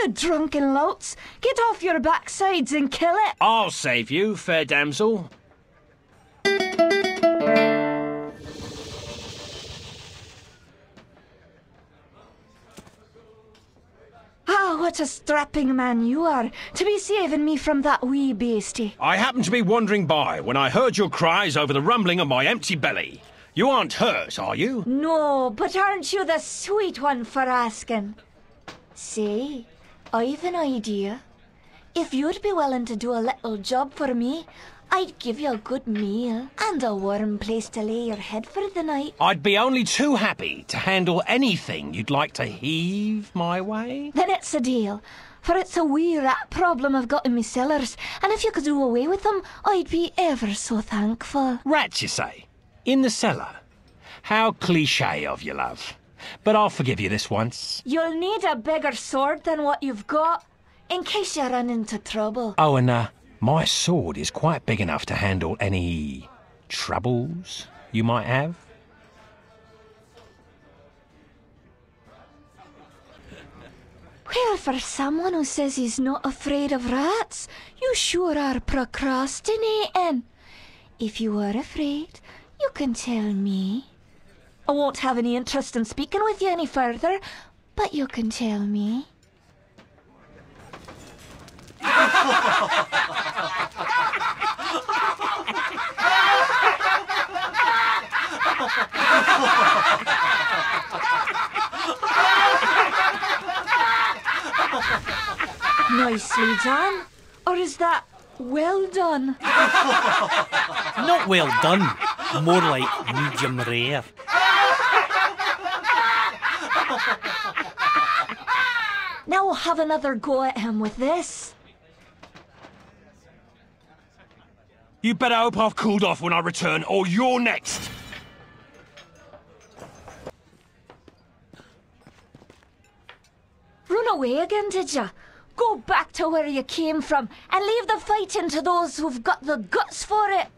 You drunken louts! Get off your backsides and kill it! I'll save you, fair damsel. Ah, what a strapping man you are, to be saving me from that wee beastie. I happened to be wandering by when I heard your cries over the rumbling of my empty belly. You aren't hurt, are you? No, but aren't you the sweet one for asking? Say, I've an idea. If you'd be willing to do a little job for me, I'd give you a good meal and a warm place to lay your head for the night. I'd be only too happy to handle anything you'd like to heave my way. Then it's a deal, for it's a wee rat problem I've got in me cellars, and if you could do away with them, I'd be ever so thankful. Rats, you say? In the cellar? How cliché of you, love. But I'll forgive you this once. You'll need a bigger sword than what you've got, in case you run into trouble. Oh, and my sword is quite big enough to handle any troubles you might have. Well, for someone who says he's not afraid of rats, you sure are procrastinating. If you are afraid, you can tell me. I won't have any interest in speaking with you any further, but you can tell me. Nicely done. Or is that well done? Not well done. More like medium rare. Now we'll have another go at him with this. You better hope I've cooled off when I return, or you're next. Run away again, did ya? Go back to where you came from and leave the fighting to those who've got the guts for it.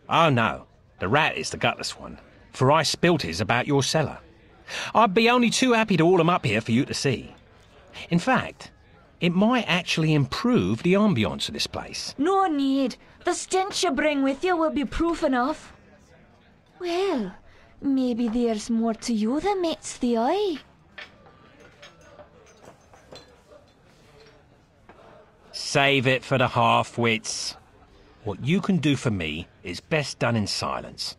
Oh no, the rat is the gutless one, for I spilt his about your cellar. I'd be only too happy to haul him up here for you to see. In fact, it might actually improve the ambience of this place. No need. The stench you bring with you will be proof enough. Well, maybe there's more to you than meets the eye. Save it for the half-wits. What you can do for me is best done in silence.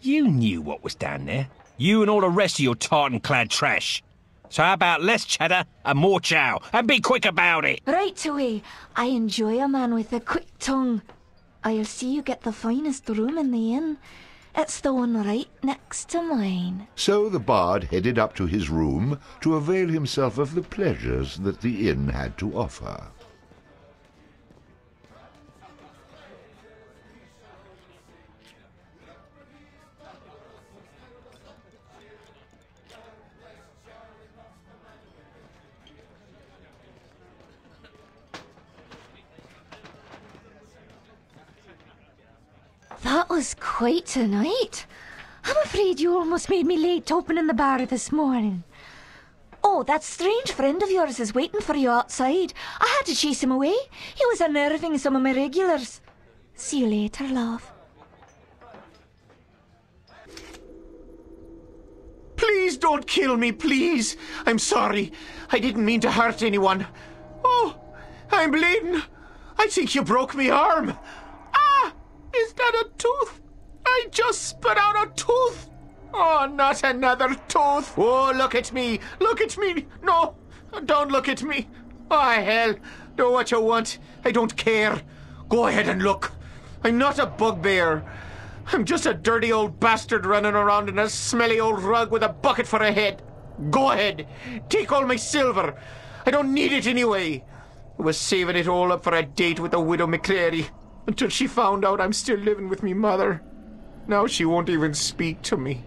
You knew what was down there. You and all the rest of your tartan-clad trash. So how about less chatter and more chow, and be quick about it? Right away. I enjoy a man with a quick tongue. I'll see you get the finest room in the inn. It's the one right next to mine. So the bard headed up to his room to avail himself of the pleasures that the inn had to offer. That was quite a night. I'm afraid you almost made me late opening the bar this morning. Oh, that strange friend of yours is waiting for you outside. I had to chase him away. He was unnerving some of my regulars. See you later, love. Please don't kill me, please. I'm sorry. I didn't mean to hurt anyone. Oh, I'm bleeding. I think you broke my arm. Ah, is that a tooth? I just spat out a tooth. Oh, not another tooth. Oh, look at me. Look at me. No, don't look at me. Oh, hell. Do what you want. I don't care. Go ahead and look. I'm not a bugbear. I'm just a dirty old bastard running around in a smelly old rug with a bucket for a head. Go ahead. Take all my silver. I don't need it anyway. I was saving it all up for a date with the widow McCreary until she found out I'm still living with me mother. Now she won't even speak to me.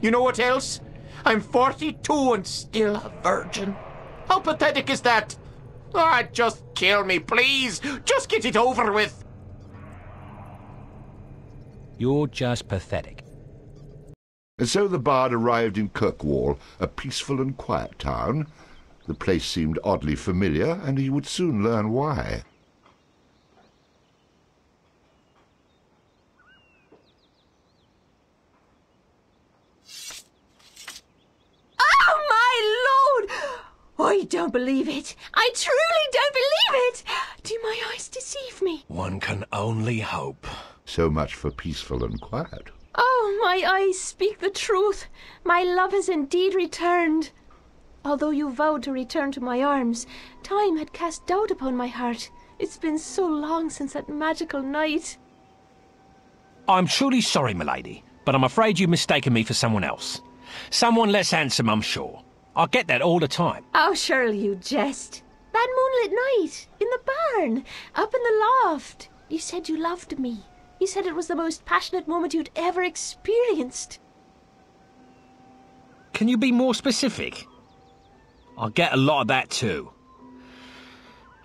You know what else? I'm 42 and still a virgin. How pathetic is that? Ah, just kill me, please. Just get it over with. You're just pathetic. And so the bard arrived in Kirkwall, a peaceful and quiet town. The place seemed oddly familiar, and he would soon learn why. Oh, my lord! I don't believe it. I truly don't believe it. Do my eyes deceive me? One can only hope. So much for peaceful and quiet. Oh, my eyes speak the truth. My love has indeed returned. Although you vowed to return to my arms, time had cast doubt upon my heart. It's been so long since that magical night. I'm truly sorry, milady, but I'm afraid you've mistaken me for someone else. Someone less handsome, I'm sure. I get that all the time. Oh, surely you jest. That moonlit night, in the barn, up in the loft. You said you loved me. You said it was the most passionate moment you'd ever experienced. Can you be more specific? I get a lot of that too.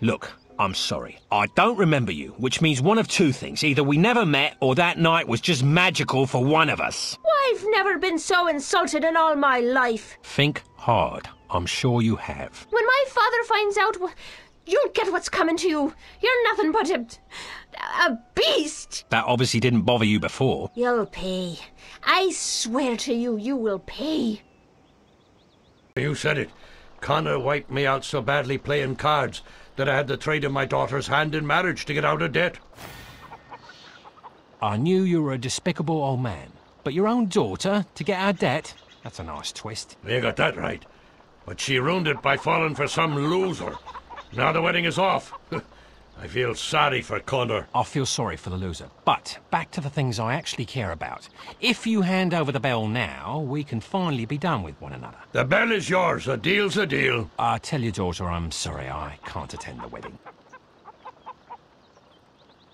Look, I'm sorry. I don't remember you, which means one of two things. Either we never met, or that night was just magical for one of us. I've never been so insulted in all my life. Think hard. I'm sure you have. When my father finds out, you'll get what's coming to you. You're nothing but a beast. That obviously didn't bother you before. You'll pay. I swear to you, you will pay. You said it. Connor wiped me out so badly playing cards that I had to trade in my daughter's hand in marriage to get out of debt. I knew you were a despicable old man, but your own daughter to get out of debt? That's a nice twist. You got that right. But she ruined it by falling for some loser. Now the wedding is off. I feel sorry for Connor. I feel sorry for the loser. But back to the things I actually care about. If you hand over the bell now, we can finally be done with one another. The bell is yours. A deal's a deal. Tell your daughter I'm sorry I can't attend the wedding.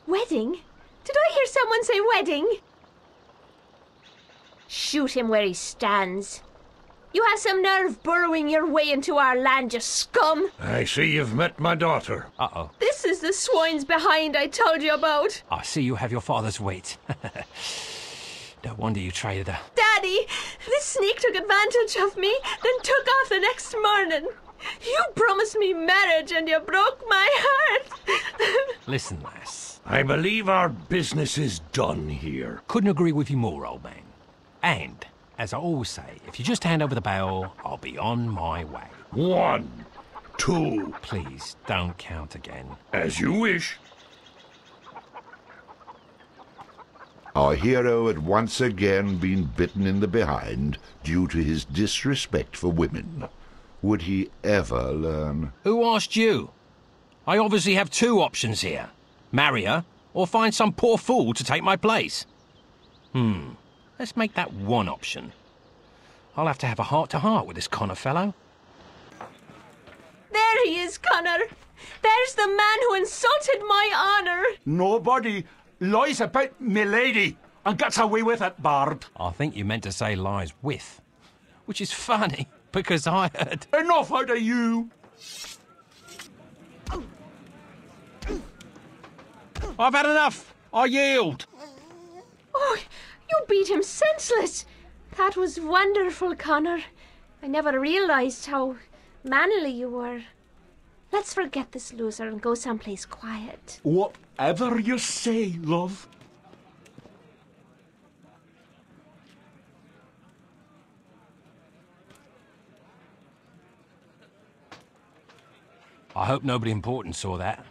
Wedding? Did I hear someone say wedding? Shoot him where he stands. You have some nerve burrowing your way into our land, you scum! I see you've met my daughter. Uh-oh. This is the swine's behind I told you about. I see you have your father's weight. No wonder you traded her. Daddy, this sneak took advantage of me, then took off the next morning. You promised me marriage and you broke my heart. Listen, lass. I believe our business is done here. Couldn't agree with you more, old man. And, as I always say, if you just hand over the bell, I'll be on my way. 1, 2. Please, don't count again. As you wish. Our hero had once again been bitten in the behind due to his disrespect for women. Would he ever learn? Who asked you? I obviously have two options here. Marry her, or find some poor fool to take my place. Let's make that one option. I'll have to have a heart-to-heart with this Connor fellow. There he is, Connor. There's the man who insulted my honour. Nobody lies about milady and gets away with it, Bard. I think you meant to say lies with. Which is funny, because I heard... Enough out of you. I've had enough. I yield. Oh, you beat him senseless. That was wonderful, Connor. I never realised how manly you were. Let's forget this loser and go someplace quiet. Whatever you say, love. I hope nobody important saw that.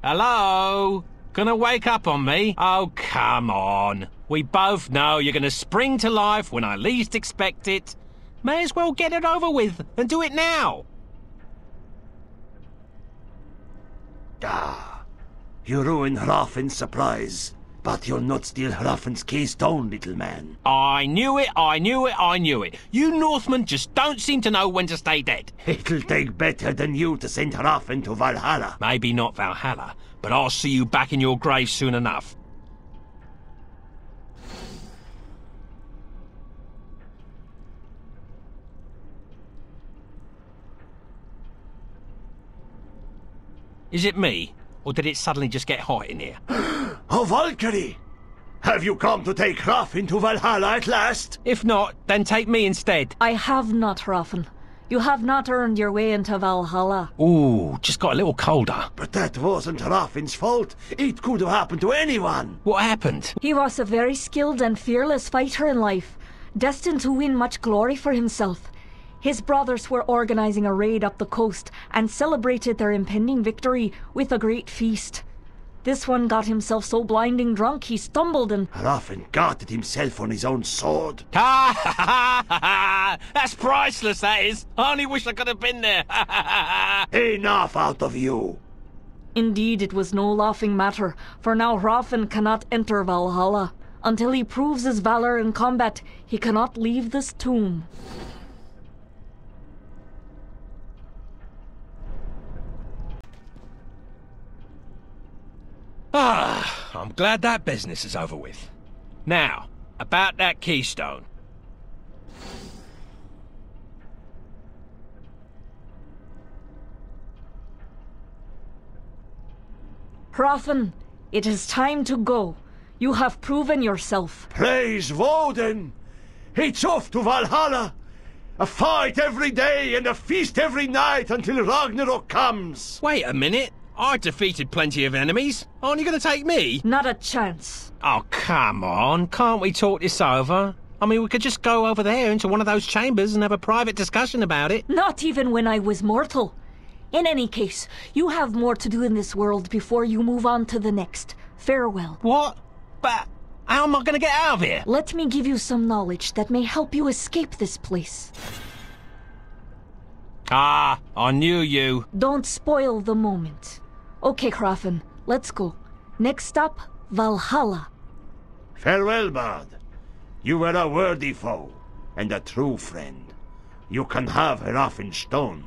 Hello? Gonna wake up on me? Oh, come on. We both know you're gonna spring to life when I least expect it. May as well get it over with and do it now. You ruined Hrafn's surprise, but you'll not steal Hrafn's keystone, little man. I knew it, I knew it, I knew it. You Northmen just don't seem to know when to stay dead. It'll take better than you to send Hrafn to Valhalla. Maybe not Valhalla, but I'll see you back in your grave soon enough. Is it me, or did it suddenly just get hot in here? Oh, Valkyrie! Have you come to take Hrafn to Valhalla at last? If not, then take me instead. I have not, Hrafn. You have not earned your way into Valhalla. Ooh, just got a little colder. But that wasn't Hrafn's fault. It could have happened to anyone. What happened? He was a very skilled and fearless fighter in life, destined to win much glory for himself. His brothers were organizing a raid up the coast and celebrated their impending victory with a great feast. This one got himself so blinding drunk he stumbled and... Hrafn garted himself on his own sword. Ha ha ha ha! That's priceless, that is. I only wish I could have been there. Enough out of you. Indeed, it was no laughing matter, for now Hrafn cannot enter Valhalla. Until he proves his valor in combat, he cannot leave this tomb. Ah, I'm glad that business is over with. Now, about that keystone. Hrafn, it is time to go. You have proven yourself. Praise Woden! It's off to Valhalla! A fight every day and a feast every night until Ragnarok comes! Wait a minute. I defeated plenty of enemies. Aren't you going to take me? Not a chance. Oh, come on. Can't we talk this over? I mean, we could just go over there into one of those chambers and have a private discussion about it. Not even when I was mortal. In any case, you have more to do in this world before you move on to the next. Farewell. What? But how am I going to get out of here? Let me give you some knowledge that may help you escape this place. Ah, I knew you. Don't spoil the moment. Okay, Hrafn, let's go. Next stop, Valhalla. Farewell, Bard. You were a worthy foe, and a true friend. You can have Hrafn's stone.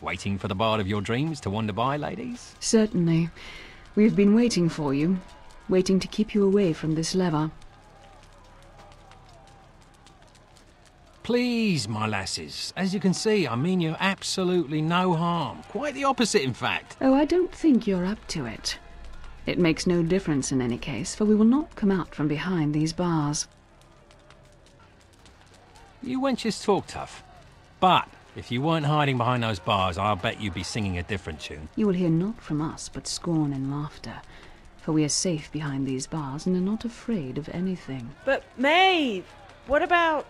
Waiting for the bard of your dreams to wander by, ladies? Certainly. We've been waiting for you. Waiting to keep you away from this lever. Please, my lasses. As you can see, I mean you absolutely no harm. Quite the opposite, in fact. Oh, I don't think you're up to it. It makes no difference in any case, for we will not come out from behind these bars. You wenches talk tough. But if you weren't hiding behind those bars, I'll bet you'd be singing a different tune. You will hear not from us, but scorn and laughter. For we are safe behind these bars and are not afraid of anything. But, Maeve, what about,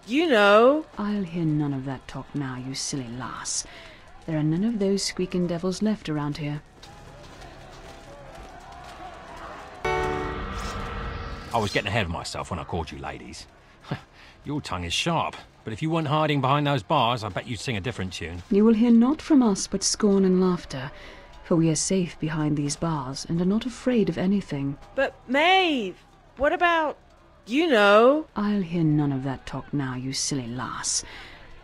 you know? I'll hear none of that talk now, you silly lass. There are none of those squeaking devils left around here. I was getting ahead of myself when I called you ladies. Your tongue is sharp, but if you weren't hiding behind those bars, I bet you'd sing a different tune. You will hear not from us, but scorn and laughter. For we are safe behind these bars and are not afraid of anything. But, Maeve, what about, you know? I'll hear none of that talk now, you silly lass.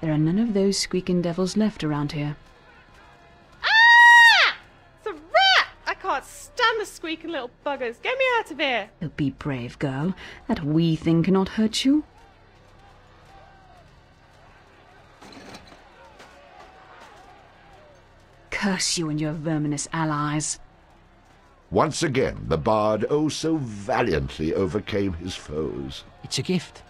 There are none of those squeaking devils left around here. Ah! It's a rat! I can't stand the squeaking little buggers. Get me out of here. Oh, be brave, girl. That wee thing cannot hurt you. Curse you and your verminous allies. Once again, the bard oh so valiantly overcame his foes. It's a gift.